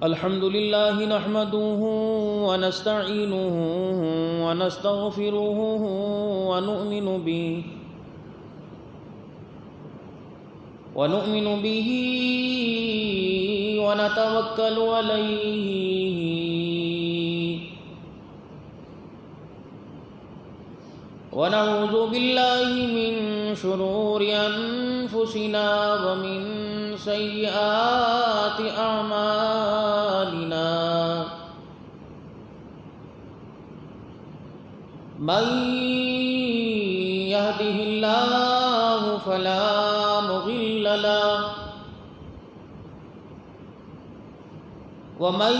الحمد لله نحمده ونستعينه ونستغفره ونؤمن به ونتوكل عليه ونعوذ بالله من شرور أنفسنا ومن سيئات أعمالنا من يهده الله فلا مضل له ومن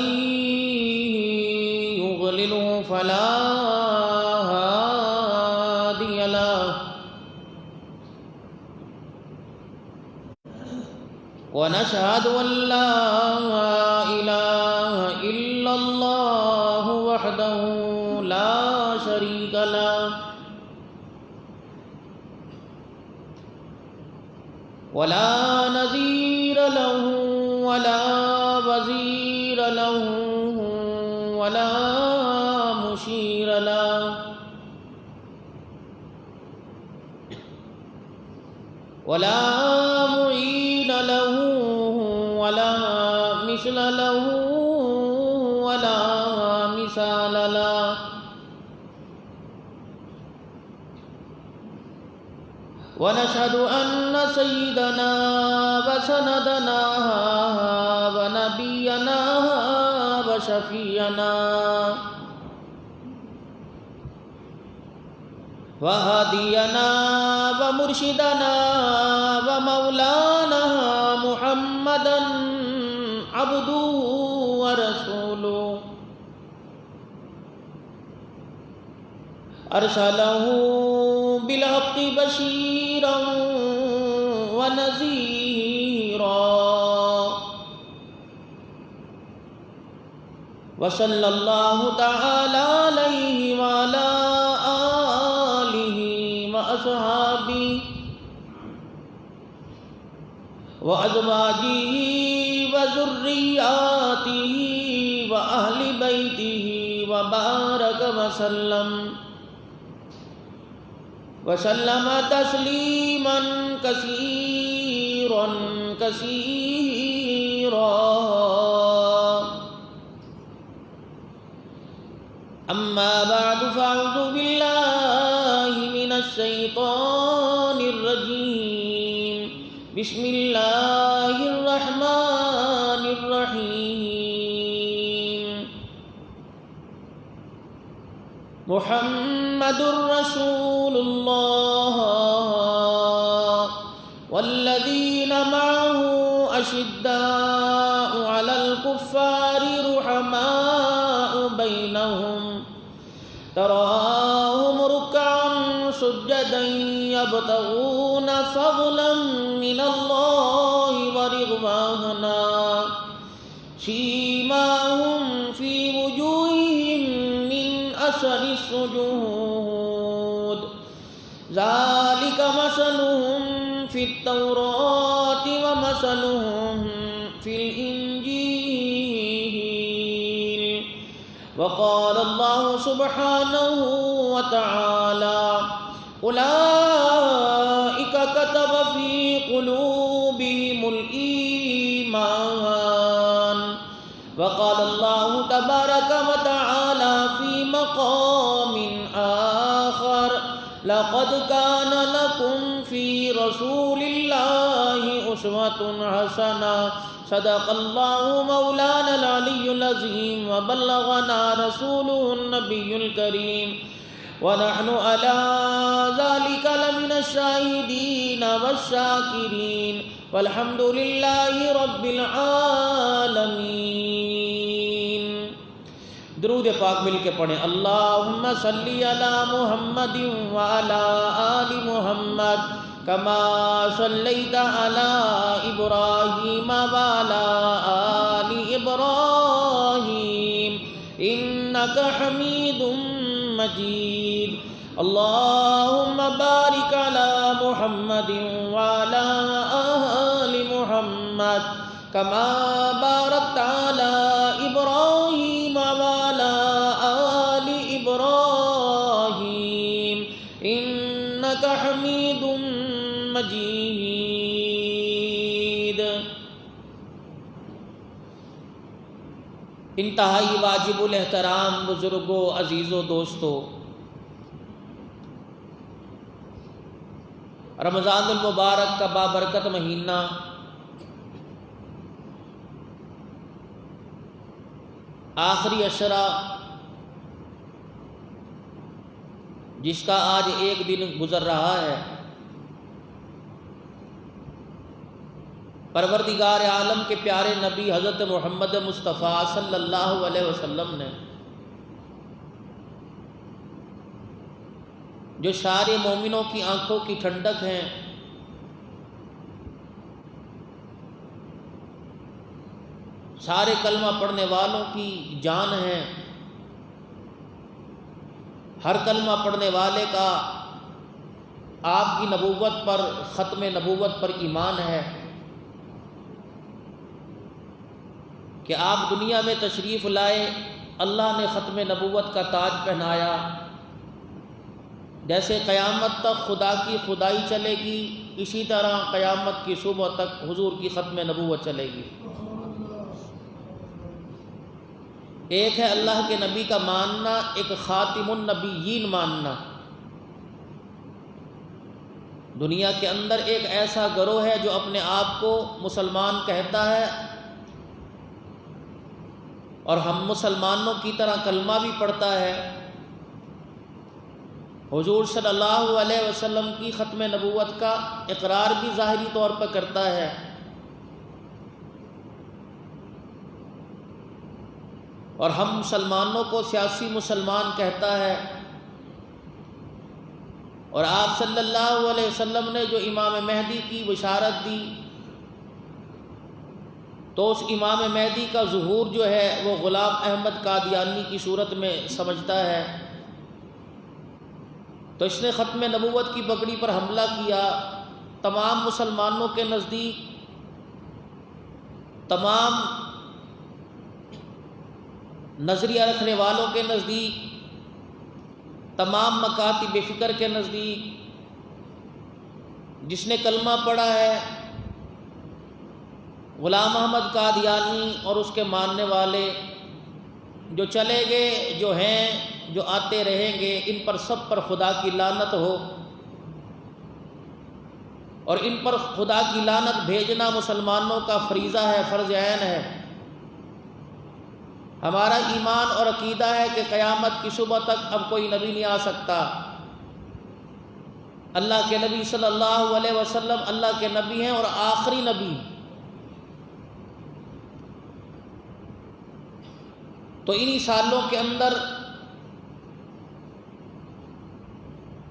يضلله فلا هادي له ونشهد أن لا إله إلا الله وحده لا شريك له ولا نظير له ولا وزير له ولا مشير له ولا معين له ولا مثل له ولا مثال له ونشهد أن سيدنا وسندنا ونبينا وشفيعنا وهدينا ومرشدنا ومولانا محمدا عبده ورسوله أرسله بالحق بشيرا ونذيرا وصلى الله تعالى عليه وعلى آله وأصحابه وأزواجه وذرياته وأهل بيته وبارك وسلم تسليما كثيرا كثيرا. أما بعد فأعوذ بالله من الشيطان الرجيم. بسم الله الرحمن الرحيم. محمد رسول الله والذين معه أشداء على الكفار رحماء بينهم تراهم ركعا سجدا يبتغون فضلا من الله ورضوانا سيماهم في وجوههم من أثر السجود ذلك مثلهم في التوراة ومثلهم في الإنجيل. وقال الله سبحانه وتعالى أولئك كتب في قلوبهم الإيمان. وقال الله تبارك وتعالى في مقام آخر لقد كان لكم في رسول الله أسوة حسنة. صدق الله مولانا العلي العظيم وبلغنا رسوله النبي الكريم ونحن على ذلك لمن الشاهدين والشاكرين والحمد لله رب العالمين. درود پاک مل کے پڑھیں. اللہم صلی علی محمد وعلی آل محمد کما صلیت علی ابراہیم وعلی آل ابراہیم انک حمید مجید. اللہم بارک علی محمد وعلی آل محمد كما باركت على انتہائی واجب الاحترام بزرگوں، عزیزوں، دوستوں، رمضان المبارک کا بابرکت مہینہ آخری عشرہ، جس کا آج ایک دن گزر رہا ہے، پروردگار عالم کے پیارے نبی حضرت محمد مصطفیٰ صلی اللہ علیہ وسلم نے جو سارے مومنوں کی آنکھوں کی ٹھنڈک ہیں، سارے کلمہ پڑھنے والوں کی جان ہیں، ہر کلمہ پڑھنے والے کا آپ کی نبوت پر، ختم نبوت پر ایمان ہے کہ آپ دنیا میں تشریف لائے، اللہ نے ختم نبوت کا تاج پہنایا، جیسے قیامت تک خدا کی خدائی چلے گی، اسی طرح قیامت کی صبح تک حضور کی ختم نبوت چلے گی۔ ایک ہے اللہ کے نبی کا ماننا، ایک خاتم النبیین ماننا۔ دنیا کے اندر ایک ایسا گروہ ہے جو اپنے آپ کو مسلمان کہتا ہے اور ہم مسلمانوں کی طرح کلمہ بھی پڑھتا ہے، حضور صلی اللہ علیہ وسلم کی ختم نبوت کا اقرار بھی ظاہری طور پر کرتا ہے، اور ہم مسلمانوں کو سیاسی مسلمان کہتا ہے، اور آپ صلی اللہ علیہ وسلم نے جو امام مہدی کی بشارت دی تو اس امام مہدی کا ظہور جو ہے وہ غلام احمد قادیانی کی صورت میں سمجھتا ہے، تو اس نے ختم نبوت کی پگڑی پر حملہ کیا۔ تمام مسلمانوں کے نزدیک، تمام نظریہ رکھنے والوں کے نزدیک، تمام مکاتب فکر کے نزدیک، جس نے کلمہ پڑھا ہے غلام احمد قادیانی اور اس کے ماننے والے، جو چلے گئے، جو ہیں، جو آتے رہیں گے، ان پر سب پر خدا کی لعنت ہو، اور ان پر خدا کی لعنت بھیجنا مسلمانوں کا فریضہ ہے، فرض عین ہے۔ ہمارا ایمان اور عقیدہ ہے کہ قیامت کی صبح تک اب کوئی نبی نہیں آ سکتا۔ اللہ کے نبی صلی اللہ علیہ وسلم اللہ کے نبی ہیں اور آخری نبی ہیں۔ تو انہی سالوں کے اندر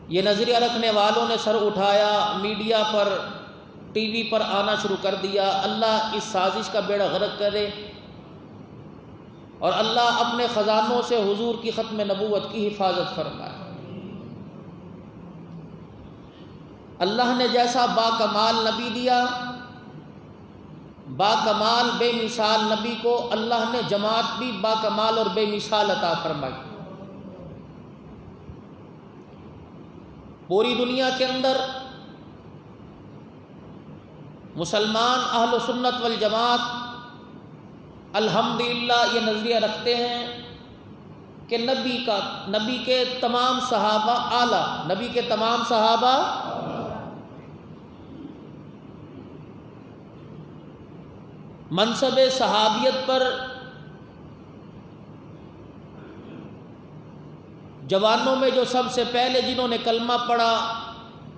یہ نظریہ رکھنے والوں نے سر اٹھایا، میڈیا پر، ٹی وی پر آنا شروع کر دیا۔ اللہ اس سازش کا بیڑا غرق کرے، اور اللہ اپنے خزانوں سے حضور کی ختم نبوت کی حفاظت فرمائے۔ اللہ نے جیسا با کمال نبی دیا، با کمال بے مثال نبی کو اللہ نے جماعت بھی با کمال اور بے مثال عطا فرمائی۔ پوری دنیا کے اندر مسلمان اہل سنت والجماعت الحمدللہ یہ نظریہ رکھتے ہیں کہ نبی کے تمام صحابہ اعلیٰ، نبی کے تمام صحابہ منصب صحابیت پر جوانوں میں جو سب سے پہلے جنہوں نے کلمہ پڑھا،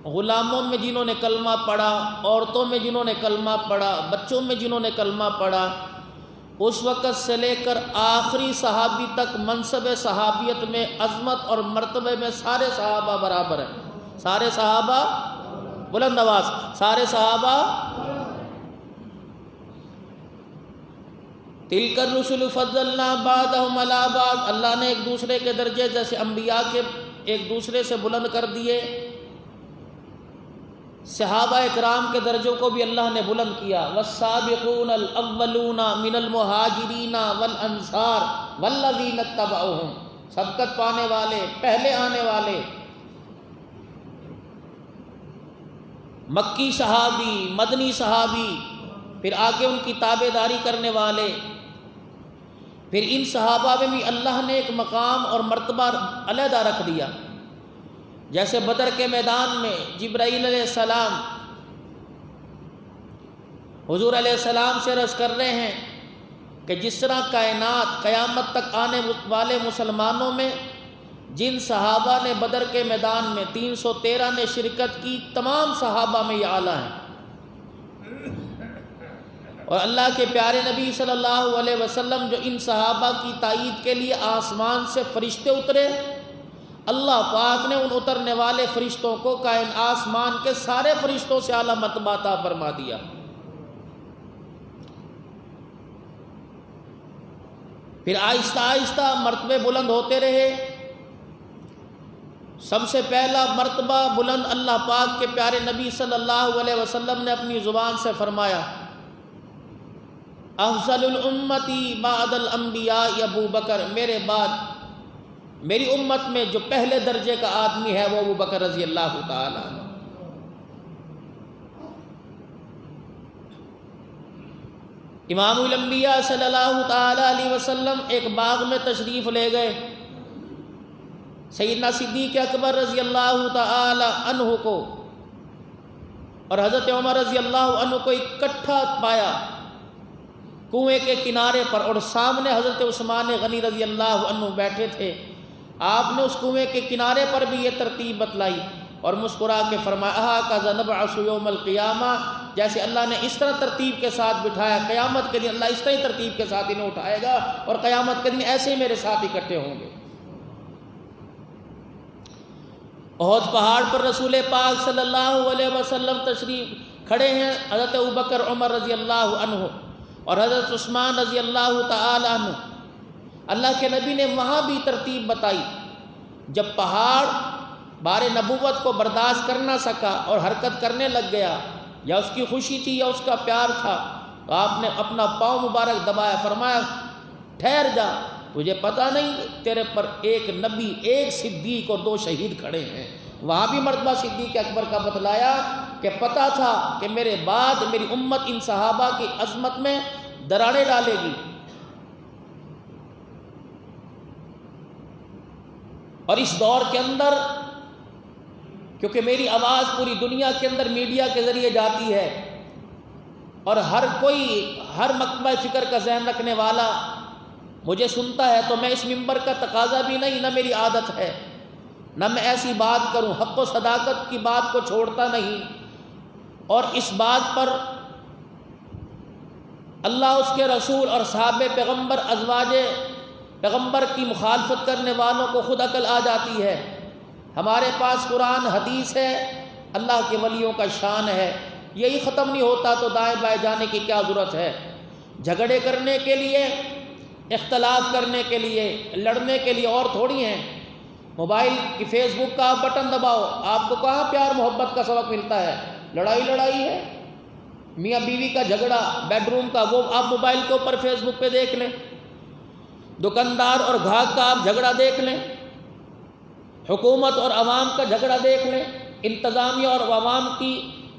غلاموں میں جنہوں نے کلمہ پڑھا، عورتوں میں جنہوں نے کلمہ پڑھا، بچوں میں جنہوں نے کلمہ پڑھا، اس وقت سے لے کر آخری صحابی تک منصب صحابیت میں، عظمت اور مرتبے میں سارے صحابہ برابر ہیں۔ سارے صحابہ، بلند آواز، سارے صحابہ۔ تلک الرسل فضلنا بعضهم علی بعض، اللہ نے ایک دوسرے کے درجے جیسے انبیاء کے ایک دوسرے سے بلند کر دیے، صحابہ اکرام کے درجوں کو بھی اللہ نے بلند کیا۔ والسابقون الاولون من المہاجرین والانصار والذین اتبعوہم، سبقت پانے والے، پہلے آنے والے، مکی صحابی، مدنی صحابی، پھر آگے ان کی تابع داری کرنے والے، پھر ان صحابہ میں بھی اللہ نے ایک مقام اور مرتبہ علیحدہ رکھ دیا. جیسے بدر کے میدان میں جبرائیل علیہ السلام حضور علیہ السلام سے عرض کر رہے ہیں کہ جس طرح کائنات قیامت تک آنے والے مسلمانوں میں جن صحابہ نے بدر کے میدان میں 313 نے شرکت کی، تمام صحابہ میں یہ اعلیٰ ہیں. اور اللہ کے پیارے نبی صلی اللہ علیہ وسلم جو ان صحابہ کی تائید کے لیے آسمان سے فرشتے اترے، اللہ پاک نے ان اترنے والے فرشتوں کو آسمان کے سارے فرشتوں سے اعلیٰ مرتبہ عطا فرما دیا. پھر آہستہ آہستہ مرتبے بلند ہوتے رہے. سب سے پہلا مرتبہ بلند اللہ پاک کے پیارے نبی صلی اللہ علیہ وسلم نے اپنی زبان سے فرمایا، افضل الامتی بعد الانبیاء ابو بکر، میرے بعد میری امت میں جو پہلے درجے کا آدمی ہے وہ ابو بکر رضی اللہ تعالی عنہ. امام الانبیاء صلی اللہ تعالی علیہ وسلم ایک باغ میں تشریف لے گئے. سیدنا صدیق اکبر رضی اللہ تعالی عنہ کو اور حضرت عمر رضی اللہ عنہ کو اکٹھا پایا کنویں کے کنارے پر، اور سامنے حضرت عثمان غنی رضی اللہ عنہ بیٹھے تھے. آپ نے اس کنویں کے کنارے پر بھی یہ ترتیب بتلائی اور مسکرا کے فرمایا کا نبعث یوم القیامہ، جیسے اللہ نے اس طرح ترتیب کے ساتھ بٹھایا، قیامت کے دن اللہ اس طرح ترتیب کے ساتھ انہیں اٹھائے گا اور قیامت کے دن ایسے ہی میرے ساتھ اکٹھے ہوں گے. احد پہاڑ پر رسول پاک صلی اللہ علیہ وسلم تشریف کھڑے ہیں. حضرت ابوبکر عمر رضی اللہ عنہ اور حضرت عثمان رضی اللہ تعالی عنہ. اللہ کے نبی نے وہاں بھی ترتیب بتائی. جب پہاڑ بار نبوت کو برداشت کر نہ سکا اور حرکت کرنے لگ گیا، یا اس کی خوشی تھی یا اس کا پیار تھا، تو آپ نے اپنا پاؤں مبارک دبایا، فرمایا ٹھہر جا، تجھے پتہ نہیں تیرے پر ایک نبی، ایک صدیق اور 2 شہید کھڑے ہیں. وہاں بھی مرتبہ صدیق اکبر کا بتلایا کہ پتہ تھا کہ میرے بعد میری امت ان صحابہ کی عظمت میں دراڑیں ڈالے گی. اور اس دور کے اندر کیونکہ میری آواز پوری دنیا کے اندر میڈیا کے ذریعے جاتی ہے اور ہر کوئی ہر مکتبہ فکر کا ذہن رکھنے والا مجھے سنتا ہے، تو میں اس منبر کا تقاضا بھی نہیں، نہ میری عادت ہے، نہ میں ایسی بات کروں. حق و صداقت کی بات کو چھوڑتا نہیں، اور اس بات پر اللہ، اس کے رسول اور صحابہ پیغمبر، ازواج پیغمبر کی مخالفت کرنے والوں کو خود عقل آ جاتی ہے. ہمارے پاس قرآن حدیث ہے، اللہ کے ولیوں کا شان ہے. یہی ختم نہیں ہوتا تو دائیں بائیں جانے کی کیا ضرورت ہے؟ جھگڑے کرنے کے لیے، اختلاف کرنے کے لیے، لڑنے کے لیے اور تھوڑی ہیں. موبائل کی فیس بک کا آپ بٹن دباؤ، آپ کو کہاں پیار محبت کا سبق ملتا ہے؟ لڑائی ہے. میاں بیوی کا جھگڑا بیڈ روم کا، وہ آپ موبائل کے اوپر فیس بک پہ دیکھ لیں. دکاندار اور گاہک کا آپ جھگڑا دیکھ لیں. حکومت اور عوام کا جھگڑا دیکھ لیں. انتظامیہ اور عوام کی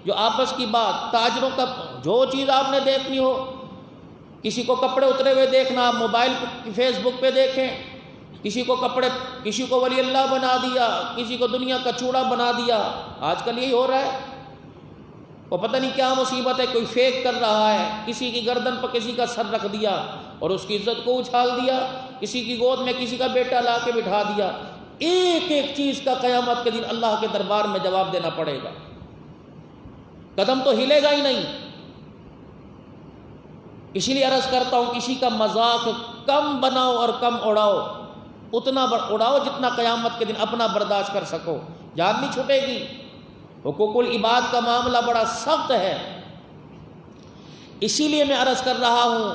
جو آپس کی بات، تاجروں کا، جو چیز آپ نے دیکھنی ہو، کسی کو کپڑے اترے ہوئے دیکھنا، آپ موبائل کی فیس بک پہ دیکھیں. کسی کو ولی اللہ بنا دیا، کسی کو دنیا کا چوڑا بنا دیا. آج کل یہی ہو رہا ہے. وہ پتہ نہیں کیا مصیبت ہے، کوئی فیک کر رہا ہے، کسی کی گردن پر کسی کا سر رکھ دیا اور اس کی عزت کو اچھال دیا، کسی کی گود میں کسی کا بیٹا لا کے بٹھا دیا. ایک ایک چیز کا قیامت کے دن اللہ کے دربار میں جواب دینا پڑے گا. قدم تو ہلے گا ہی نہیں. اسی لیے عرض کرتا ہوں، کسی کا مذاق کم بناؤ اور کم اڑاؤ، اتنا اڑاؤ جتنا قیامت کے دن اپنا برداشت کر سکو. جان نہیں چھوٹے گی. حقوق العباد کا معاملہ بڑا سخت ہے. اسی لیے میں عرض کر رہا ہوں،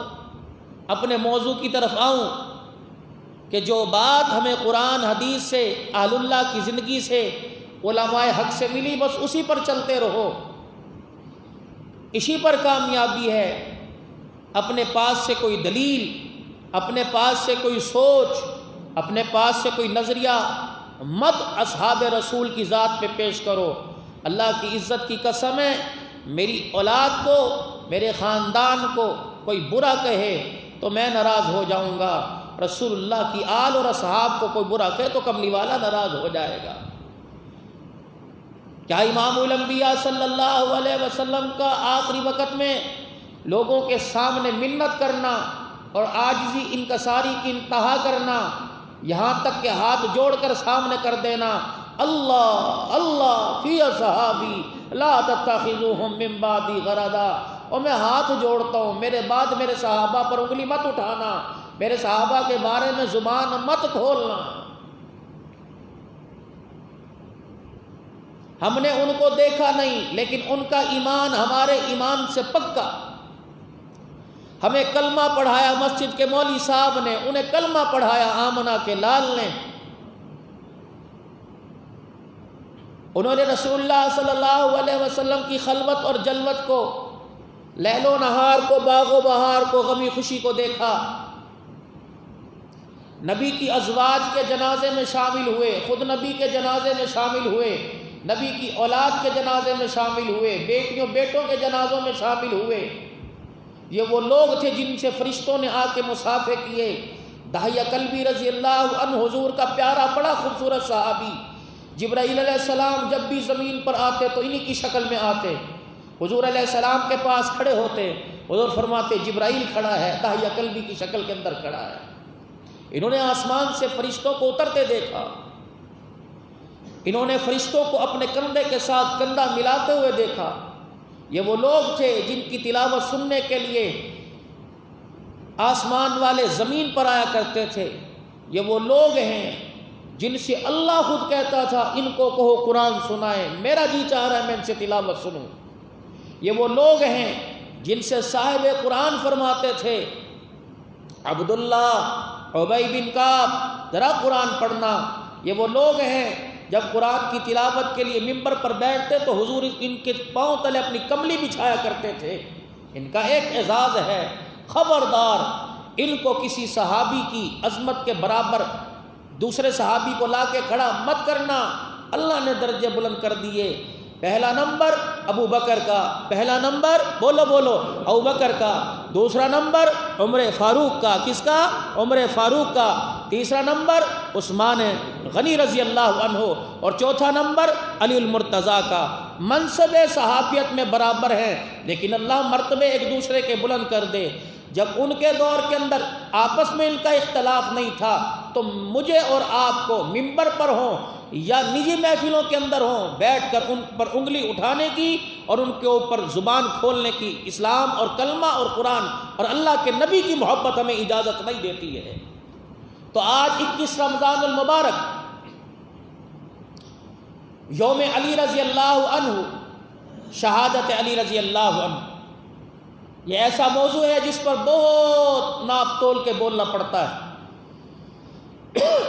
اپنے موضوع کی طرف آؤں کہ جو بات ہمیں قرآن حدیث سے، اہل اللہ کی زندگی سے، علماء حق سے ملی، بس اسی پر چلتے رہو. اسی پر کامیابی ہے. اپنے پاس سے کوئی دلیل، اپنے پاس سے کوئی سوچ، اپنے پاس سے کوئی نظریہ مت اصحاب رسول کی ذات پہ پیش کرو. اللہ کی عزت کی قسم ہے، میری اولاد کو، میرے خاندان کو کوئی برا کہے تو میں ناراض ہو جاؤں گا۔ رسول اللہ کی آل اور اصحاب کو کوئی برا کہے تو کملی والا ناراض ہو جائے گا۔ کیا امام الانبیاء صلی اللہ علیہ وسلم کا آخری وقت میں لوگوں کے سامنے منت کرنا اور عاجزی انکساری کی انتہا کرنا، یہاں تک کہ ہاتھ جوڑ کر سامنے کر دینا، اللہ اللہ فی اصحابی لا تتخذوہم من بعدی غرضا، اور میں ہاتھ جوڑتا ہوں میرے بعد میرے صحابہ پر انگلی مت اٹھانا، میرے صحابہ کے بارے میں زبان مت کھولنا۔ ہم نے ان کو دیکھا نہیں، لیکن ان کا ایمان ہمارے ایمان سے پکا۔ ہمیں کلمہ پڑھایا مسجد کے مولوی صاحب نے، انہیں کلمہ پڑھایا آمنہ کے لال نے۔ انہوں نے رسول اللہ صلی اللہ علیہ وسلم کی خلوت اور جلوت کو، لیل و نہار کو، باغ و بہار کو، غمی خوشی کو دیکھا۔ نبی کی ازواج کے جنازے میں شامل ہوئے، خود نبی کے جنازے میں شامل ہوئے، نبی کی اولاد کے جنازے میں شامل ہوئے، بیٹیوں بیٹوں کے جنازوں میں شامل ہوئے۔ یہ وہ لوگ تھے جن سے فرشتوں نے آ کے مصافحے کیے۔ داہیہ کلبی رضی اللہ عنہ حضور کا پیارا بڑا خوبصورت صحابی، جبرائیل علیہ السلام جب بھی زمین پر آتے تو انہی کی شکل میں آتے، حضور علیہ السلام کے پاس کھڑے ہوتے، حضور فرماتے جبرائیل کھڑا ہے، داہیہ کلبی کی شکل کے اندر کھڑا ہے۔ انہوں نے آسمان سے فرشتوں کو اترتے دیکھا، انہوں نے فرشتوں کو اپنے کندھے کے ساتھ کندھا ملاتے ہوئے دیکھا۔ یہ وہ لوگ تھے جن کی تلاوت سننے کے لیے آسمان والے زمین پر آیا کرتے تھے۔ یہ وہ لوگ ہیں جن سے اللہ خود کہتا تھا ان کو کہو قرآن سنائیں، میرا جی چاہ رہا ہے میں ان سے تلاوت سنوں۔ یہ وہ لوگ ہیں جن سے صاحب قرآن فرماتے تھے عبداللہ ابی بن کعب ذرا قرآن پڑھنا۔ یہ وہ لوگ ہیں جب قرآن کی تلاوت کے لیے ممبر پر بیٹھتے تو حضور ان کے پاؤں تلے اپنی کملی بچھایا کرتے تھے۔ ان کا ایک اعزاز ہے، خبردار ان کو کسی صحابی کی عظمت کے برابر دوسرے صحابی کو لا کے کھڑا مت کرنا۔ اللہ نے درجے بلند کر دیے۔ پہلا نمبر ابو بکر کا، پہلا نمبر بولو بولو ابو بکر کا، دوسرا نمبر عمر فاروق کا، کس کا؟ عمر فاروق کا، تیسرا نمبر عثمان غنی رضی اللہ عنہ، اور چوتھا نمبر علی المرتضیٰ کا۔ منصب صحابیت میں برابر ہیں، لیکن اللہ مرتبے ایک دوسرے کے بلند کر دے۔ جب ان کے دور کے اندر آپس میں ان کا اختلاف نہیں تھا تو مجھے اور آپ کو ممبر پر ہوں یا نجی محفلوں کے اندر ہوں، بیٹھ کر ان پر انگلی اٹھانے کی اور ان کے اوپر زبان کھولنے کی اسلام اور کلمہ اور قرآن اور اللہ کے نبی کی محبت ہمیں اجازت نہیں دیتی ہے۔ تو آج 21 رمضان المبارک، یوم علی رضی اللہ عنہ، شہادت علی رضی اللہ عنہ، یہ ایسا موضوع ہے جس پر بہت ناپ تول کے بولنا پڑتا ہے،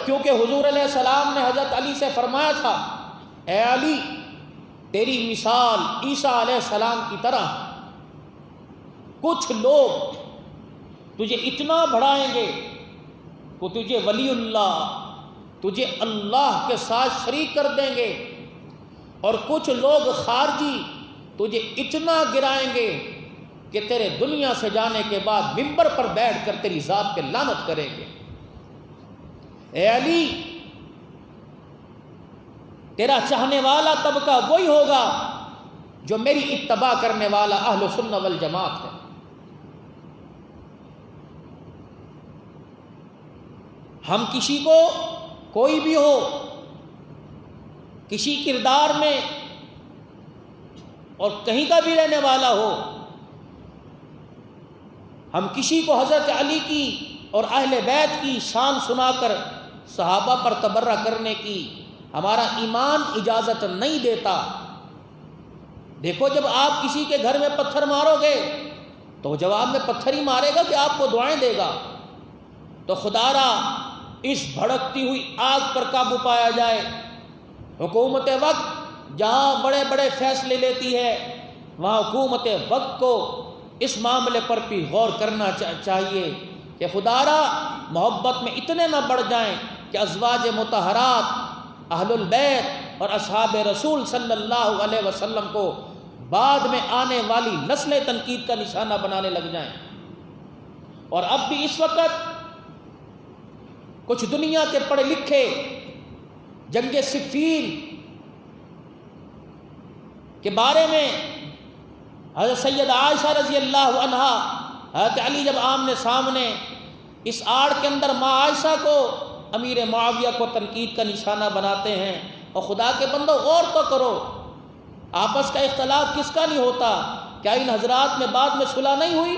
کیونکہ حضور علیہ السلام نے حضرت علی سے فرمایا تھا اے علی تیری مثال عیسیٰ علیہ السلام کی طرح۔ کچھ لوگ تجھے اتنا بڑھائیں گے کہ تجھے ولی اللہ، تجھے اللہ کے ساتھ شریک کر دیں گے، اور کچھ لوگ خارجی تجھے اتنا گرائیں گے کہ تیرے دنیا سے جانے کے بعد ممبر پر بیٹھ کر تیری ذات پہ لعنت کریں گے۔ اے علی تیرا چاہنے والا طبقہ وہی ہوگا جو میری اتباع کرنے والا اہل سنت والجماعت ہے۔ ہم کسی کو، کوئی بھی ہو، کسی کردار میں اور کہیں کا بھی رہنے والا ہو، ہم کسی کو حضرت علی کی اور اہل بیت کی شان سنا کر صحابہ پر تبرہ کرنے کی ہمارا ایمان اجازت نہیں دیتا۔ دیکھو جب آپ کسی کے گھر میں پتھر مارو گے تو وہ جواب میں پتھر ہی مارے گا کہ آپ کو دعائیں دے گا۔ تو خدا را اس بھڑکتی ہوئی آگ پر قابو پایا جائے۔ حکومت وقت جہاں بڑے بڑے فیصلے لیتی ہے وہاں حکومت وقت کو اس معاملے پر بھی غور کرنا چاہیے کہ خدا را محبت میں اتنے نہ بڑھ جائیں کہ ازواج مطہرات، اہل البیت اور اصحاب رسول صلی اللہ علیہ وسلم کو بعد میں آنے والی نسل تنقید کا نشانہ بنانے لگ جائیں۔ اور اب بھی اس وقت کچھ دنیا کے پڑھے لکھے جنگ صفین کے بارے میں حضرت سید عائشہ رضی اللہ عنہا حضرت علی جب آمنے سامنے اس آڑ کے اندر ماں عائشہ کو امیر معاویہ کو تنقید کا نشانہ بناتے ہیں. اور خدا کے بندو غور تو کرو، آپس کا اختلاف کس کا نہیں ہوتا؟ کیا ان حضرات میں بعد میں صلح نہیں ہوئی؟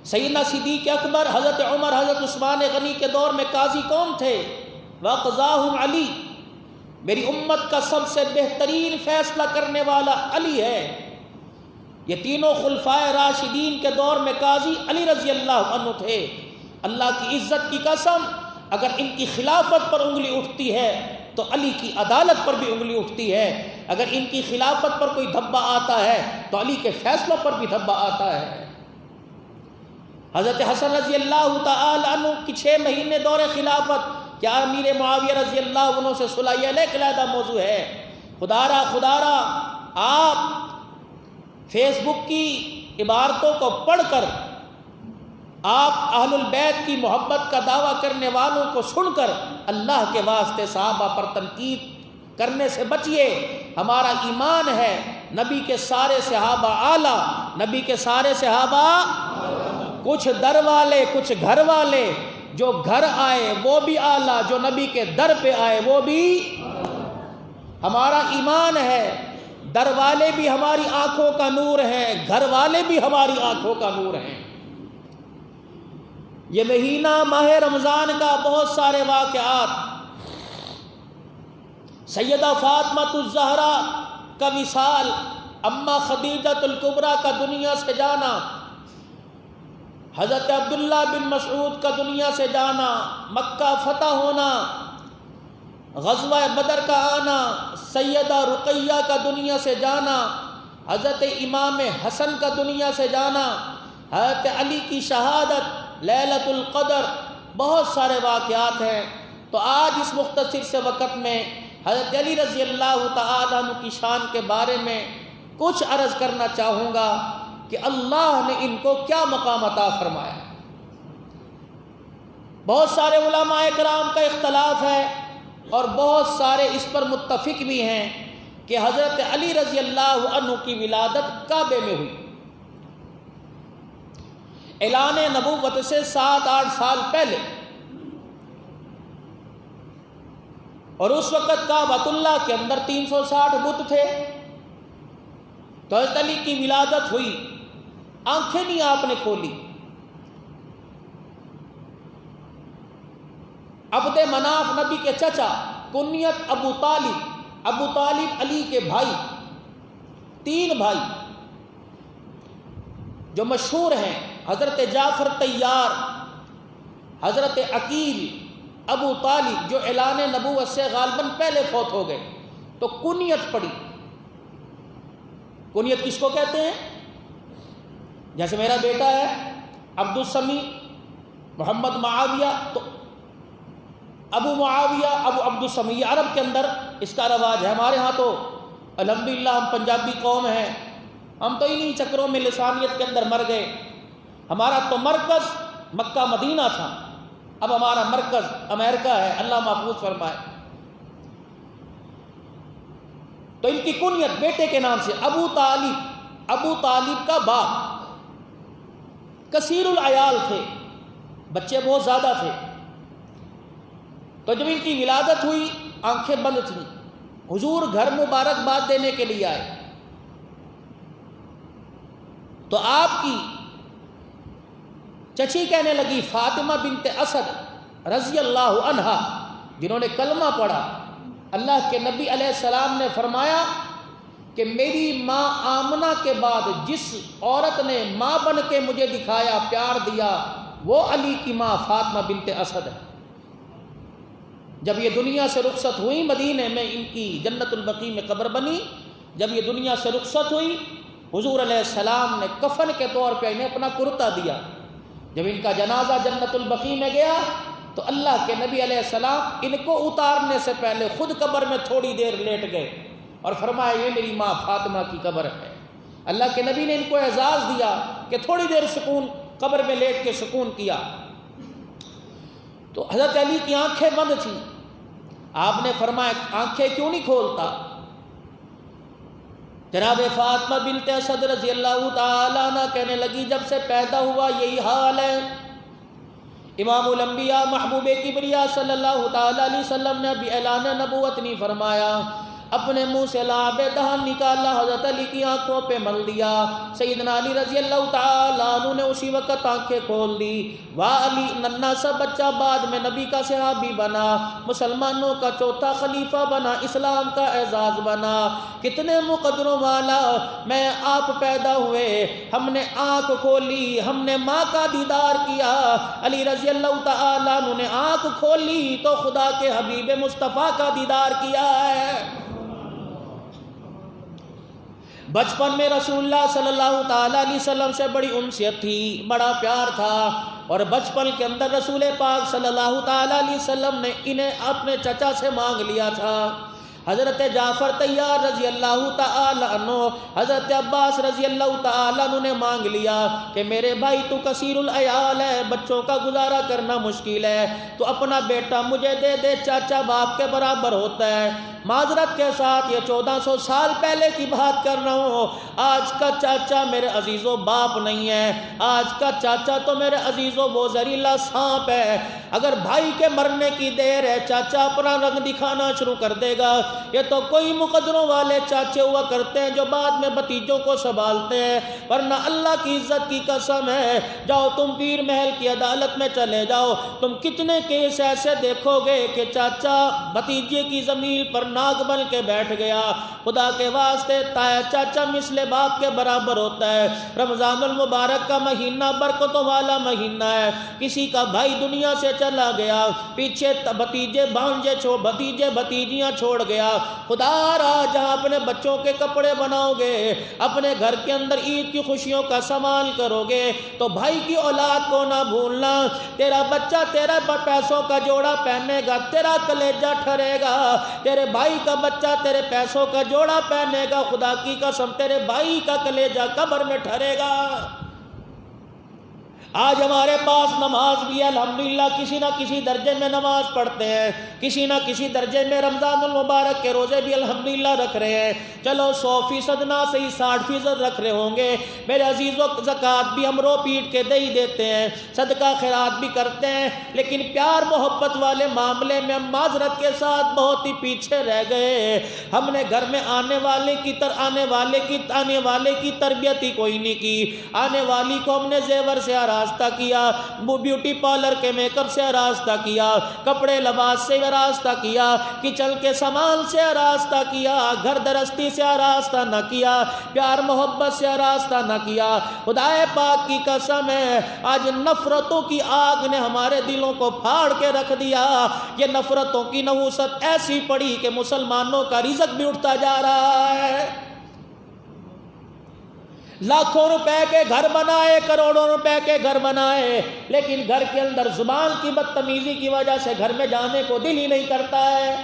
سیدنا صدیق اکبر، حضرت عمر، حضرت عثمان غنی کے دور میں قاضی کون تھے؟ وَقَضَاهُمْ علی. میری امت کا سب سے بہترین فیصلہ کرنے والا علی ہے. یہ تینوں خلفائے راشدین کے دور میں قاضی علی رضی اللہ عنہ تھے. اللہ کی عزت کی قسم، اگر ان کی خلافت پر انگلی اٹھتی ہے تو علی کی عدالت پر بھی انگلی اٹھتی ہے. اگر ان کی خلافت پر کوئی دھبا آتا ہے تو علی کے فیصلوں پر بھی دھبا آتا ہے. حضرت حسن رضی اللہ تعالی عنہ کی 6 مہینے دور خلافت، کیا امیر معاویہ رضی اللہ عنہ سے صلح؟ یہ علیحدہ موضوع ہے. خدارا آپ فیس بک کی عبارتوں کو پڑھ کر، آپ اہل البیت کی محبت کا دعویٰ کرنے والوں کو سن کر اللہ کے واسطے صحابہ پر تنقید کرنے سے بچیے. ہمارا ایمان ہے نبی کے سارے صحابہ اعلیٰ، نبی کے سارے صحابہ، کچھ در والے کچھ گھر والے، جو گھر آئے وہ بھی اعلیٰ، جو نبی کے در پہ آئے وہ بھی. ہمارا ایمان ہے در والے بھی ہماری آنکھوں کا نور ہیں، گھر والے بھی ہماری آنکھوں کا نور ہیں. یہ مہینہ ماہ رمضان کا بہت سارے واقعات، سیدہ فاطمہ الزہرا کا وصال، اماں خدیجہ الکبریٰ کا دنیا سے جانا، حضرت عبداللہ بن مسعود کا دنیا سے جانا، مکہ فتح ہونا، غزوہ بدر کا آنا، سیدہ رقیہ کا دنیا سے جانا، حضرت امام حسن کا دنیا سے جانا، حضرت علی کی شہادت، لیلۃ القدر، بہت سارے واقعات ہیں. تو آج اس مختصر سے وقت میں حضرت علی رضی اللہ تعالیٰ عنہ کی شان کے بارے میں کچھ عرض کرنا چاہوں گا کہ اللہ نے ان کو کیا مقام عطا فرمایا. بہت سارے علماء کرام کا اختلاف ہے اور بہت سارے اس پر متفق بھی ہیں کہ حضرت علی رضی اللہ عنہ کی ولادت کعبے میں ہوئی. اعلان نبوت سے 7-8 سال پہلے، اور اس وقت کعبۃ اللہ کے اندر 360 بت تھے. تو حضرت علی کی ولادت ہوئی، آنکھیں نہیں آپ نے کھولی. عبد مناف نبی کے چچا، کنیت ابو طالب علی کے بھائی، 3 بھائی جو مشہور ہیں، حضرت جعفر طیار، حضرت عقیل، ابو طالب، جو اعلان نبوت سے غالباً پہلے فوت ہو گئے. تو کنیت پڑی. کنیت کس کو کہتے ہیں؟ جیسے میرا بیٹا ہے عبد السمی محمد معاویہ، تو ابو معاویہ، ابو عبد السمی، یہ عرب کے اندر اس کا رواج ہے. ہمارے ہاں تو الحمدللہ ہم پنجابی قوم ہیں، ہم تو انہی چکروں میں لسانیت کے اندر مر گئے. ہمارا تو مرکز مکہ مدینہ تھا، اب ہمارا مرکز امریکہ ہے، اللہ محفوظ فرمائے. تو ان کی کنیت بیٹے کے نام سے ابو طالب کا باپ. کثیر العیال تھے، بچے بہت زیادہ تھے. تو جب ان کی ولادت ہوئی آنکھیں بند تھیں. حضور گھر مبارکباد دینے کے لیے آئے. تو آپ کی چچی کہنے لگی فاطمہ بنت اسد رضی اللہ عنہا، جنہوں نے کلمہ پڑھا. اللہ کے نبی علیہ السلام نے فرمایا کہ میری ماں آمنہ کے بعد جس عورت نے ماں بن کے مجھے دکھایا، پیار دیا، وہ علی کی ماں فاطمہ بنت اسد ہے. جب یہ دنیا سے رخصت ہوئی، مدینے میں ان کی جنت البقیع میں قبر بنی. جب یہ دنیا سے رخصت ہوئی، حضور علیہ السلام نے کفن کے طور پہ انہیں اپنا کرتا دیا. جب ان کا جنازہ جنت البقیع میں گیا تو اللہ کے نبی علیہ السلام ان کو اتارنے سے پہلے خود قبر میں تھوڑی دیر لیٹ گئے اور فرمایا یہ میری ماں فاطمہ کی قبر ہے. اللہ کے نبی نے ان کو اعزاز دیا کہ تھوڑی دیر سکون قبر میں لیٹ کے سکون کیا۔ تو حضرت علی کی آنکھیں بند تھیں، آپ نے فرمایا آنکھیں کیوں نہیں کھولتا؟ جناب فاطمہ بنت اسد رضی اللہ تعالیٰ عنہ کہنے لگی جب سے پیدا ہوا یہی حال ہے۔ امام الانبیاء محبوب کبریا صلی اللہ تعالیٰ علیہ وسلم نے ابھی اعلان نبوت نہیں فرمایا، اپنے منہ سے لعاب دہن نکالا، حضرت علی کی آنکھوں پہ مل دیا۔ سیدنا علی رضی اللہ تعالیٰ عنہ نے اسی وقت آنکھیں کھول دی۔ واہ علی ننھا سا بچہ بعد میں نبی کا صحابی بنا، مسلمانوں کا چوتھا خلیفہ بنا، اسلام کا اعزاز بنا۔ کتنے مقدروں والا، میں آپ پیدا ہوئے، ہم نے آنکھ کھولی، ہم نے ماں کا دیدار کیا۔ علی رضی اللہ تعالیٰ عنہ نے آنکھ کھولی تو خدا کے حبیب مصطفیٰ کا دیدار کیا ہے۔ بچپن میں رسول اللہ صلی اللہ تعالیٰ علیہ وسلم سے بڑی انسیت تھی، بڑا پیار تھا، اور بچپن کے اندر رسول پاک صلی اللہ تعالیٰ علیہ وسلم نے انہیں اپنے چچا سے مانگ لیا تھا۔ حضرت جعفر طیار رضی اللہ تعالیٰ عنہ، حضرت عباس رضی اللہ تعالیٰ عنہ نے مانگ لیا کہ میرے بھائی تو کثیر العیال ہے، بچوں کا گزارا کرنا مشکل ہے، تو اپنا بیٹا مجھے دے دے، چاچا باپ کے برابر ہوتا ہے۔ معذرت کے ساتھ یہ 1400 سال پہلے کی بات کر رہا ہوں، آج کا چاچا میرے عزیزوں باپ نہیں ہے، آج کا چاچا تو میرے عزیزوں وہ زہریلا سانپ ہے۔ اگر بھائی کے مرنے کی دیر ہے چاچا اپنا رنگ دکھانا شروع کر دے گا۔ یہ تو کوئی مقدروں والے چاچے ہوا کرتے ہیں جو بعد میں بھتیجوں کو سنبھالتے ہیں، ورنہ اللہ کی عزت کی قسم ہے، جاؤ تم پیر محل کی عدالت میں چلے جاؤ، تم کتنے کیس ایسے دیکھو گے کہ چاچا بھتیجے کی زمین پر ناگ بن کے بیٹھ گیا۔ خدا کے واسطے تایا چاچا مثل باپ کے برابر ہوتا ہے۔ رمضان المبارک کا مہینہ برکتوں والا مہینہ ہے، کسی کا بھائی دنیا سے چلا گیا، پیچھے بھتیجے بھانجے بھتیجے بھتیجیاں چھوڑ گیا، خدا را جہاں اپنے بچوں کے کپڑے بناؤ گے، اپنے گھر کے اندر عید کی خوشیوں کا سامان کرو گے، تو بھائی کی اولاد کو نہ بھولنا۔ تیرا بچہ تیرا پیسوں کا جوڑا پہنے گا، تیرا کلیجہ ٹھرے گا، تیرے بھائی کا بچہ تیرے پیسوں کا جوڑا پہنے گا، خدا کی قسم تیرے بھائی کا کلیجہ قبر میں ٹھرے گا۔ آج ہمارے پاس نماز بھی ہے، الحمدللہ کسی نہ کسی درجے میں نماز پڑھتے ہیں، کسی نہ کسی درجے میں رمضان المبارک کے روزے بھی الحمدللہ رکھ رہے ہیں، چلو 100% نہ صحیح 60% رکھ رہے ہوں گے میرے عزیزوں، زکوٰۃ بھی ہم رو پیٹ کے دے ہی دیتے ہیں، صدقہ خیرات بھی کرتے ہیں، لیکن پیار محبت والے معاملے میں ہم معذرت کے ساتھ بہت ہی پیچھے رہ گئے۔ ہم نے گھر میں آنے والے کی تربیت ہی کوئی نہیں کی، آنے والی کو ہم نے زیور سے آراستہ کیا، بیوٹی پارلر کے میک اپ سے آراستہ کیا، کپڑے لباس سے آراستہ کیا، کچن کے سامان سے آراستہ کیا، گھر درستی سے آراستہ نہ کیا، پیار محبت سے آراستہ نہ کیا۔ خدائے پاک کی قسم ہے آج نفرتوں کی آگ نے ہمارے دلوں کو پھاڑ کے رکھ دیا، یہ نفرتوں کی نحوست ایسی پڑی کہ مسلمانوں کا رزق بھی اٹھتا جا رہا ہے۔ لاکھوں روپے کے گھر بنائے، کروڑوں روپے کے گھر بنائے، لیکن گھر کے اندر زبان کی بدتمیزی کی وجہ سے گھر میں جانے کو دل ہی نہیں کرتا ہے۔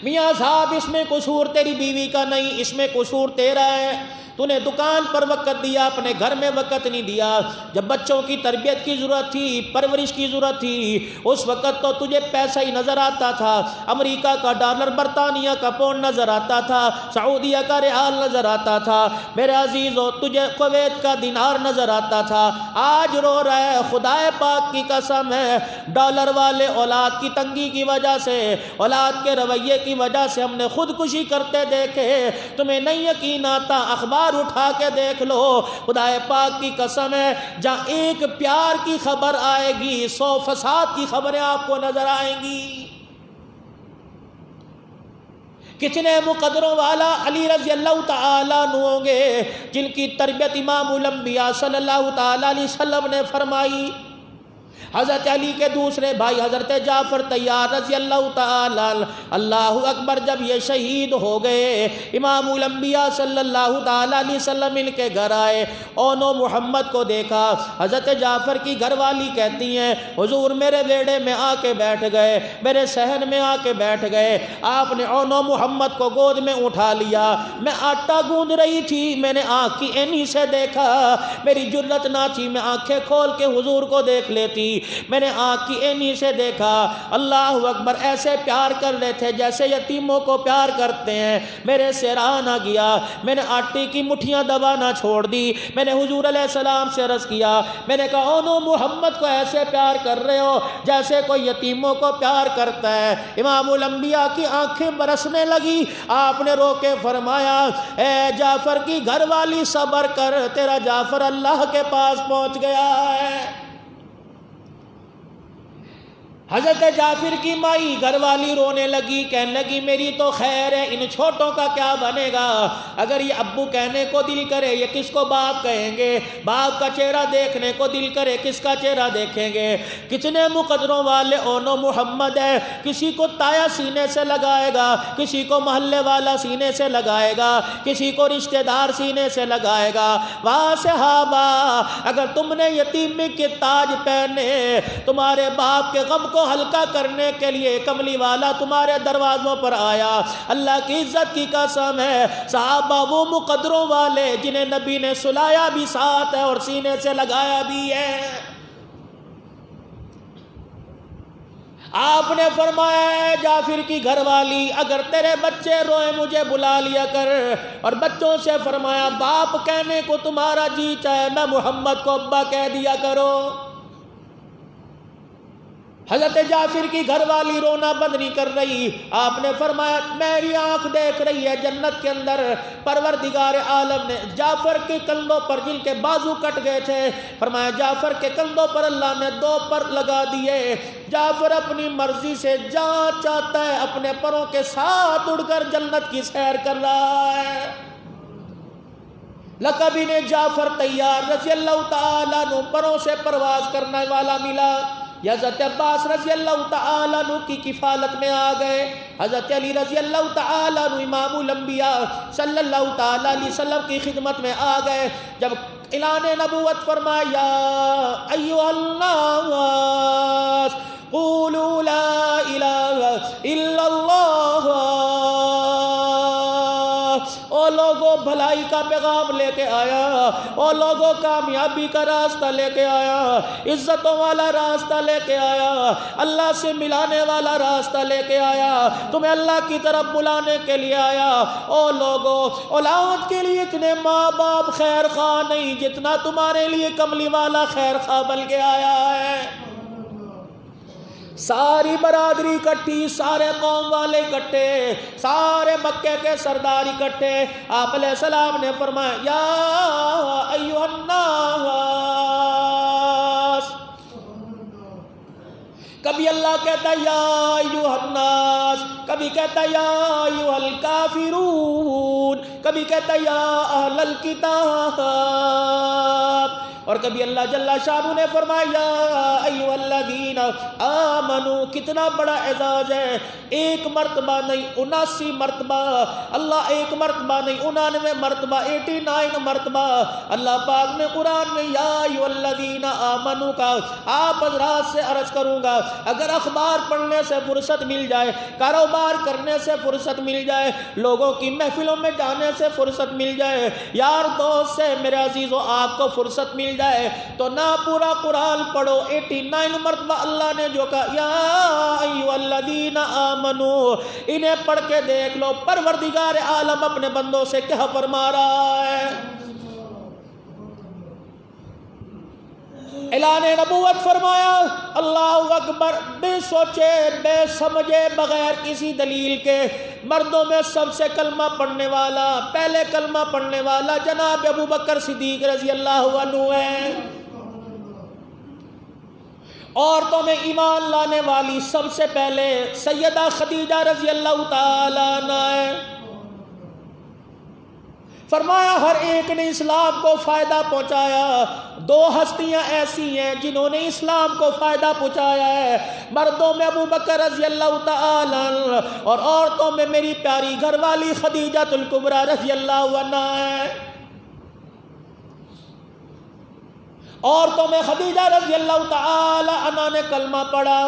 میاں صاحب اس میں قصور تیری بیوی کا نہیں، اس میں قصور تیرا ہے، تو نے دکان پر وقت دیا، اپنے گھر میں وقت نہیں دیا۔ جب بچوں کی تربیت کی ضرورت تھی، پرورش کی ضرورت تھی، اس وقت تو تجھے پیسہ ہی نظر آتا تھا، امریکہ کا ڈالر، برطانیہ کا پاؤنڈ نظر آتا تھا، سعودیہ کا ریال نظر آتا تھا، میرے عزیزو تجھے کویت کا دینار نظر آتا تھا۔ آج رو رہا ہے، خدائے پاک کی قسم ہے، ڈالر والے اولاد کی تنگی کی وجہ سے، اولاد کے رویے کی وجہ سے ہم نے خودکشی کرتے دیکھے۔ تمہیں نہیں یقین آتا، اخبار اٹھا کے دیکھ لو، خدائے پاک کی قسم ہے، جہاں ایک پیار کی خبر آئے گی 100 فساد کی خبریں آپ کو نظر آئیں گی۔ کتنے مقدروں والا علی رضی اللہ تعالیٰ عنہ ہوں گے جن کی تربیت امام الانبیاء صلی اللہ تعالیٰ علیہ وسلم نے فرمائی۔ حضرت علی کے دوسرے بھائی حضرت جعفر طیار رضی اللہ تعالی اللہ اکبر جب یہ شہید ہو گئے، امام الانبیاء صلی اللہ تعالی علیہ وسلم ان کے گھر آئے، اونو محمد کو دیکھا۔ حضرت جعفر کی گھر والی کہتی ہیں حضور میرے بیڑے میں آ کے بیٹھ گئے، میرے صحن میں آ کے بیٹھ گئے، آپ نے اونو محمد کو گود میں اٹھا لیا، میں آٹا گوندھ رہی تھی، میں نے آنکھ کی اینی سے دیکھا، میری جرت نہ تھی میں آنکھیں کھول کے حضور کو دیکھ لیتی، میں نے آنکھ کی اینی سے دیکھا۔ اللہ اکبر، ایسے پیار کر رہے تھے جیسے یتیموں کو پیار کرتے ہیں، میرے سے رہا نہ گیا، میں نے آٹے کی مٹھیاں دبانا چھوڑ دی، میں نے حضور علیہ السلام سے عرض کیا، میں نے کہا اونو محمد کو ایسے پیار کر رہے ہو جیسے کوئی یتیموں کو پیار کرتا ہے۔ امام الانبیاء کی آنکھیں برسنے لگی، آپ نے رو کے فرمایا اے جعفر کی گھر والی صبر کر، تیرا جعفر اللہ کے پاس پہنچ گیا ہے۔ حضرت جعفر کی مائی گھر والی رونے لگی، کہنے لگی میری تو خیر ہے، ان چھوٹوں کا کیا بنے گا؟ اگر یہ ابو کہنے کو دل کرے یہ کس کو باپ کہیں گے؟ باپ کا چہرہ دیکھنے کو دل کرے کس کا چہرہ دیکھیں گے؟ کتنے مقدروں والے اونو محمد ہے، کسی کو تایا سینے سے لگائے گا، کسی کو محلے والا سینے سے لگائے گا، کسی کو رشتہ دار سینے سے لگائے گا۔ واہ صحابہ، اگر تم نے یتیمی کے تاج پہنے، تمہارے باپ کے غم کو ہلکا کرنے کے لیے کملی والا تمہارے دروازوں پر آیا، اللہ کی عزت کی قسم ہے صحابہ وہ مقدروں والے جنہیں نبی نے سلایا بھی ساتھ ہے اور سینے سے لگایا بھی ہے۔ آپ نے فرمایا ہے جعفر کی گھر والی اگر تیرے بچے روئے مجھے بلا لیا کر، اور بچوں سے فرمایا باپ کہنے کو تمہارا جی چاہے میں محمد کو ابا کہہ دیا کرو۔ حضرت جعفر کی گھر والی رونا بند نہیں کر رہی، آپ نے فرمایا میری آنکھ دیکھ رہی ہے جنت کے اندر پروردگار عالم نے جعفر کے کندھوں پر جن کے بازو کٹ گئے تھے، فرمایا جعفر کے کندھوں پر اللہ نے 2 پر لگا دیے، جعفر اپنی مرضی سے جہاں چاہتا ہے اپنے پروں کے ساتھ اڑ کر جنت کی سیر کر رہا ہے۔ لقب انہیں جعفر طیار رضی اللہ تعالیٰ عنہ پروں سے پرواز کرنے والا ملا۔ حضرت عباس رضی اللہ تعالیٰ عنہ کی کفالت میں آ گئے، حضرت علی رضی اللہ تعالیٰ عنہ امام الانبیاء صلی اللہ تعالیٰ علیہ وسلم کی خدمت میں آ گئے۔ جب اعلان نبوت فرمایا ایھا الناس قولوا لا الہ الا اللہ، او لوگوں بھلائی کا پیغام لے کے آیا، او لوگوں کامیابی کا راستہ لے کے آیا، عزتوں والا راستہ لے کے آیا، اللہ سے ملانے والا راستہ لے کے آیا، تمہیں اللہ کی طرف بلانے کے لیے آیا۔ او لوگوں اولاد کے لیے اتنے ماں باپ خیر خواہ نہیں جتنا تمہارے لیے کملی والا خیر خواہ بن کے آیا ہے۔ ساری برادری اکٹھی، سارے قوم والے اکٹھے، سارے مکے کے سردار اکٹھے، آپ علیہ السلام نے فرمایا یا ایھا الناس، کبھی اللہ کہتا ہے یا ایھا الناس، کبھی کہتا ہے یا ایھا الکافرون، کبھی کہتا ہے یا اہل الکتاب، اور کبھی اللہ جل شانہ نے فرمایا یا ایھا الذین آمنوا۔ کتنا بڑا اعزاز ہے، 1 مرتبہ نہیں 79 مرتبہ، اللہ 1 مرتبہ نہیں 99 مرتبہ، 89 مرتبہ اللہ پاک نے قرآن میں یا ایھا الذین آمنوا کا۔ آپ حضرات سے عرض کروں گا اگر اخبار پڑھنے سے فرصت مل جائے، کاروبار کرنے سے فرصت مل جائے، لوگوں کی محفلوں میں جانے سے فرصت مل جائے، یار دوست سے میرے عزیزوں آپ کو فرصت مل جائے تو نہ پورا قرآن پڑھو، 89 مرتبہ اللہ نے جو کہا یا ایھا الذین آمنوا، انہیں پڑھ کے دیکھ لو پروردگار عالم اپنے بندوں سے کیا فرما رہا ہے۔ اعلان نبوت فرمایا اللہ اکبر، بے سوچے بے سمجھے بغیر کسی دلیل کے مردوں میں سب سے کلمہ پڑھنے والا، پہلے کلمہ پڑھنے والا جناب ابوبکر صدیق رضی اللہ عنہ ہے۔ عورتوں میں ایمان لانے والی سب سے پہلے سیدہ خدیجہ رضی اللہ تعالیٰ عنہ ہے۔ فرمایا ہر ایک نے اسلام کو فائدہ پہنچایا. دو ہستیاں ایسی ہیں جنہوں نے اسلام کو فائدہ پہنچایا ہے. مردوں میں ابو بکر رضی اللہ تعالی عنہ اور عورتوں میں میری پیاری گھر والی خدیجہ الکبریٰ رضی اللہ عنہا ہے. عورتوں میں خدیجہ رضی اللہ تعالی عنہ نے کلمہ پڑھا.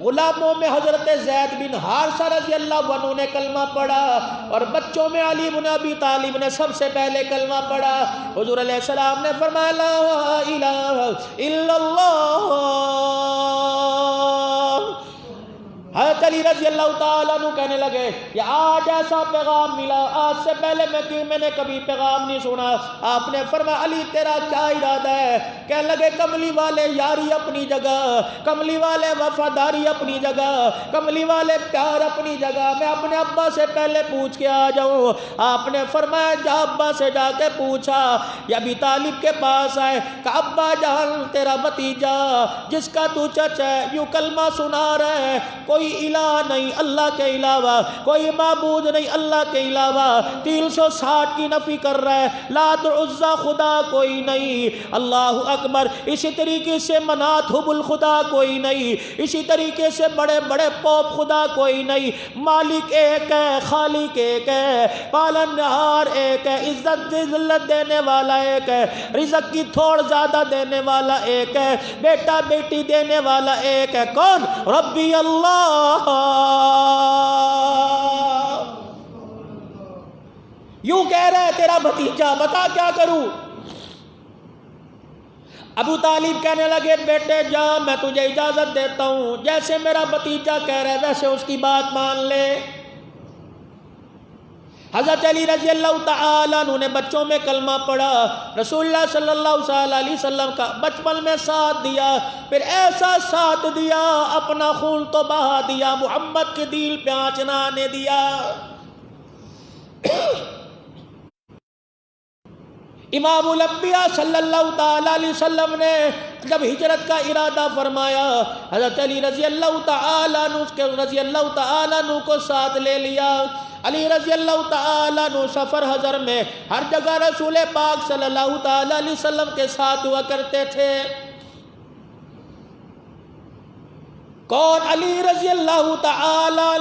غلاموں میں حضرت زید بن حارثہ رضی اللہ عنہ نے کلمہ پڑھا. اور بچوں میں علی بن ابی طالب نے سب سے پہلے کلمہ پڑھا. حضور علیہ السلام نے فرمایا لا الہ الا اللہ. حضرت علی رضی اللہ تعالیٰ عنہ کہنے لگے کہ آج ایسا پیغام ملا, آج سے پہلے میں نے کبھی پیغام نہیں سنا. آپ نے فرمایا علی تیرا کیا ارادہ ہے؟ کہنے لگے کملی والے یاری اپنی جگہ, کملی والے وفاداری اپنی جگہ, کملی والے پیار اپنی جگہ, میں اپنے ابا سے پہلے پوچھ کے آ جاؤں. آپ نے فرمایا جا ابا سے جا کے پوچھا. یا ابی طالب کے پاس آئے کہ ابا جان تیرا بھتیجا جس کا تو چچا ہے یوں کلمہ سنا رہا ہے, کوئی الہ نہیں اللہ کے علاوہ, کوئی معبود نہیں اللہ کے علاوہ, 360 کی نفی کر رہا ہے, لات عزا خدا کوئی نہیں, اللہ اکبر. اسی طریقے سے منات حبل خدا کوئی نہیں, اسی طریقے سے بڑے بڑے پوپ خدا کوئی نہیں. مالک ایک ہے, خالق ایک ہے, پالنہار ایک ہے, عزت ذلت دینے والا ایک ہے, رزق کی تھوڑ زیادہ دینے والا ایک ہے, بیٹا بیٹی دینے والا ایک ہے. کون؟ ربی اللہ. یوں کہہ رہا ہے تیرا بھتیجا, بتا کیا کروں؟ ابو طالب کہنے لگے بیٹے جا میں تجھے اجازت دیتا ہوں, جیسے میرا بھتیجا کہہ رہا ہے ویسے اس کی بات مان لے. حضرت علی رضی اللہ تعالیٰ عنہ نے بچوں میں کلمہ پڑھا. رسول اللہ صلی اللہ علیہ وسلم کا بچپن میں ساتھ دیا, پھر ایسا ساتھ دیا اپنا خون تو بہا دیا, محمد کے دل پہ آنچ نہ آنے دیا. امام الانبیاء صلی اللہ تعالی علیہ وسلم نے جب ہجرت کا ارادہ فرمایا, حضرت علی رضی اللہ تعالی عنہ کو ساتھ لے لیا. علی رضی اللہ تعالیٰ عنہ سفر حضر میں ہر جگہ رسول پاک صلی اللہ تعالیٰ علیہ وسلم کے ساتھ ہوا کرتے تھے. کون؟ علی رضی اللہ تعالیٰ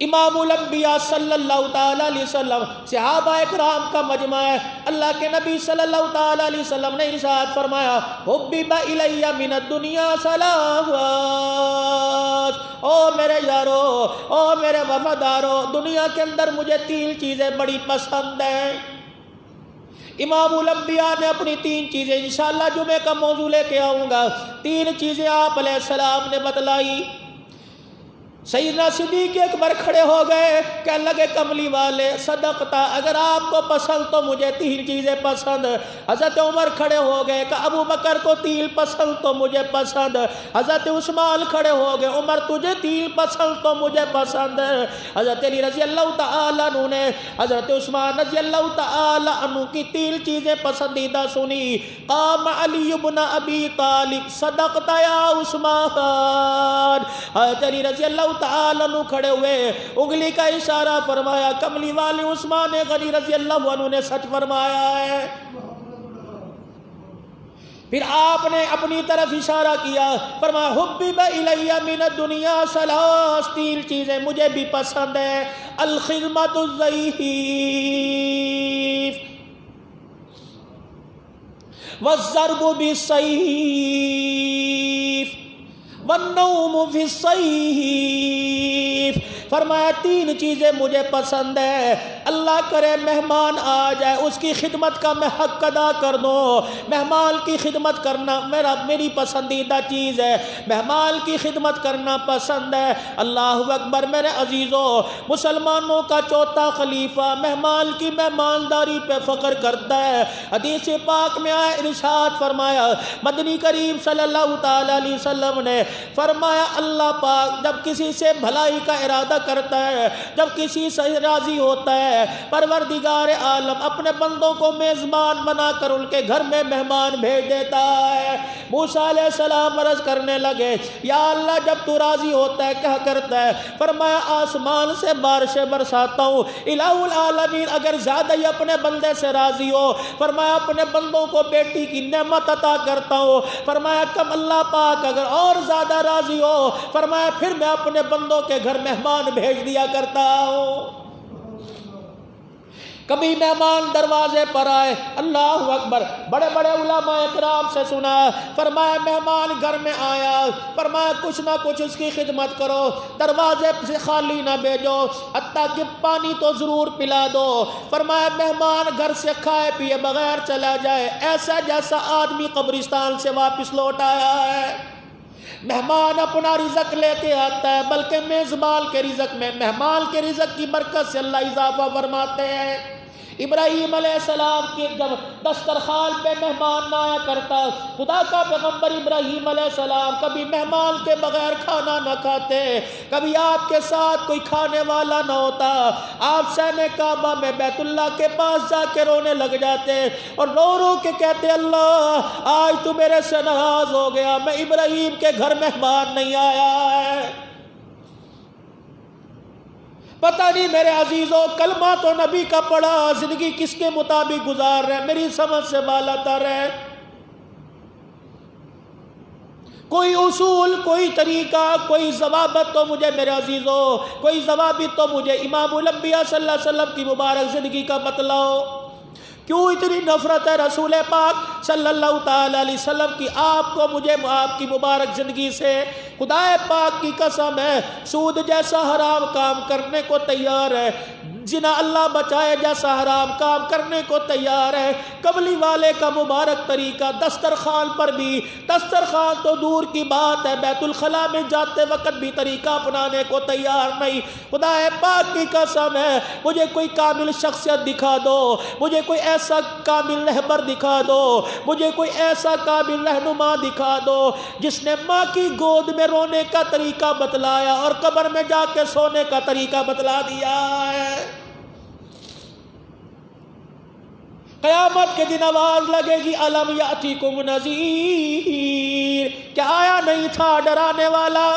امام الانبیاء صلی اللہ تعالیٰ علیہ وسلم. صحابہ اکرام کا مجمع ہے. اللہ کے نبی صلی اللہ تعالیٰ علیہ وسلم نے ارشاد فرمایا حبب الی من الدنیا ثلاث, او میرے یارو, او میرے وفادارو, دنیا کے اندر مجھے 3 چیزیں بڑی پسند ہیں. امام الانبیاء نے اپنی 3 چیزیں انشاءاللہ جمعے کا موضوع لے کے آؤں گا. 3 چیزیں آپ علیہ السلام نے بتلائی. سیدنا صدیق اکبر کھڑے ہو گئے, کہنے لگے کملی والے صدقتا, اگر آپ کو پسند تو مجھے 3 چیزیں پسند. حضرت عمر کھڑے ہو گئے کہ ابو بکر کو 3 پسند تو مجھے پسند. حضرت عثمان کھڑے ہو گئے, عمر تجھے 3 پسند تو مجھے پسند. حضرت علی رضی اللہ تعالیٰ عنہ نے حضرت عثمان رضی اللہ تعالیٰ عنہ کی 3 چیزیں پسندیدہ سنی. قام علی بن ابی طالب صدقتا یا عثمان. حضرت علی رضی اللہ تعالیٰ عنہ کھڑے ہوئے, انگلی کا اشارہ فرمایا, کملی والے عثمان غنی رضی اللہ عنہ نے سچ فرمایا ہے. پھر آپ نے اپنی طرف اشارہ کیا, فرمایا حبب الی من الدنیا ثلاث, 3 چیزیں مجھے بھی پسند ہیں. الخدمت الضعیف والضرب بالسیف والنوم فی الصیف. فرمایا 3 چیزیں مجھے پسند ہیں. اللہ کرے مہمان آ جائے, اس کی خدمت کا میں حق ادا کر دوں. مہمان کی خدمت کرنا میری پسندیدہ چیز ہے. مہمان کی خدمت کرنا پسند ہے. اللہ اکبر. میرے عزیزوں, مسلمانوں کا 4تھا خلیفہ مہمان کی مہمانداری پہ فخر کرتا ہے. حدیث پاک میں آیا, ارشاد فرمایا مدنی کریم صلی اللہ تعالیٰ علیہ وسلم نے فرمایا اللہ پاک جب کسی سے بھلائی کا ارادہ کرتا ہے, جب کسی سے راضی ہوتا ہے, ہے پروردگار عالم اپنے بندوں کو میزبان بنا کر ان کے گھر میں مہمان بھیج دیتا ہے۔ موسیٰ علیہ السلام عرض کرنے لگے یا اللہ جب تو راضی ہوتا ہے کیا کرتا ہے؟ فرمایا آسمان سے بارشیں برساتا ہوں۔ الہ العالمین اگر زیادہ ہی اپنے بندے سے راضی ہو فرمایا اپنے بندوں کو بیٹی کی نعمت عطا کرتا ہوں۔ فرمایا کم اللہ پاک اگر اور زیادہ راضی ہو فرمایا پھر میں اپنے بندوں کے گھر مہمان بھیج دیا کرتا ہوں۔ کبھی مہمان دروازے پر آئے، اللہ اکبر، بڑے بڑے علماء اکرام سے سنا، فرمایا مہمان گھر میں آیا، فرمایا کچھ نہ کچھ اس کی خدمت کرو، دروازے سے خالی نہ بھیجو، حتیٰ کہ پانی تو ضرور پلا دو۔ فرمایا مہمان گھر سے کھائے پیے بغیر چلا جائے ایسا جیسا آدمی قبرستان سے واپس لوٹ آیا ہے۔ مہمان اپنا رزق لے کے آتا ہے بلکہ میزبان کے رزق میں مہمان کے رزق کی برکت سے اللہ اضافہ فرماتے ہیں۔ ابراہیم علیہ السلام کی جب دسترخوان پہ مہمان نہ آیا کرتا، خدا کا پیغمبر ابراہیم علیہ السلام کبھی مہمان کے بغیر کھانا نہ کھاتے، کبھی آپ کے ساتھ کوئی کھانے والا نہ ہوتا، آپ سینے کعبہ میں بیت اللہ کے پاس جا کے رونے لگ جاتے اور رو رو کے کہتے اللہ آج تو میرے سے ناراض ہو گیا، میں ابراہیم کے گھر مہمان نہیں آیا ہے۔ پتہ نہیں میرے عزیزوں کلمہ تو نبی کا پڑھا، زندگی کس کے مطابق گزار رہے میری سمجھ سے بالا تر ہے۔ کوئی اصول، کوئی طریقہ، کوئی ضوابط تو مجھے میرے عزیزوں، کوئی ضوابط تو مجھے امام الانبیاء صلی اللہ علیہ وسلم کی مبارک زندگی کا بتلاؤ۔ کیوں اتنی نفرت ہے رسول پاک صلی اللہ تعالی علیہ وسلم کی آپ کو مجھے آپ کی مبارک زندگی سے؟ خدا پاک کی قسم ہے سود جیسا حرام کام کرنے کو تیار ہے، زنا اللہ بچائے جیسا حرام کام کرنے کو تیار ہے۔ قبلی والے کا مبارک طریقہ دسترخوان پر بھی، دسترخوان تو دور کی بات ہے بیت الخلاء میں جاتے وقت بھی طریقہ اپنانے کو تیار نہیں۔ خدا پاک کی قسم ہے مجھے کوئی کامل شخصیت دکھا دو، مجھے کوئی ایسا کامل رہبر دکھا دو، مجھے کوئی ایسا کامل رہنما دکھا دو جس نے ماں کی گود میں رونے کا طریقہ بتلایا اور قبر میں جا کے سونے کا طریقہ بتلا دیا ہے۔ قیامت کے دن آواز لگے گی الم یاتیکم نذیر، کیا آیا نہیں تھا ڈرانے والا؟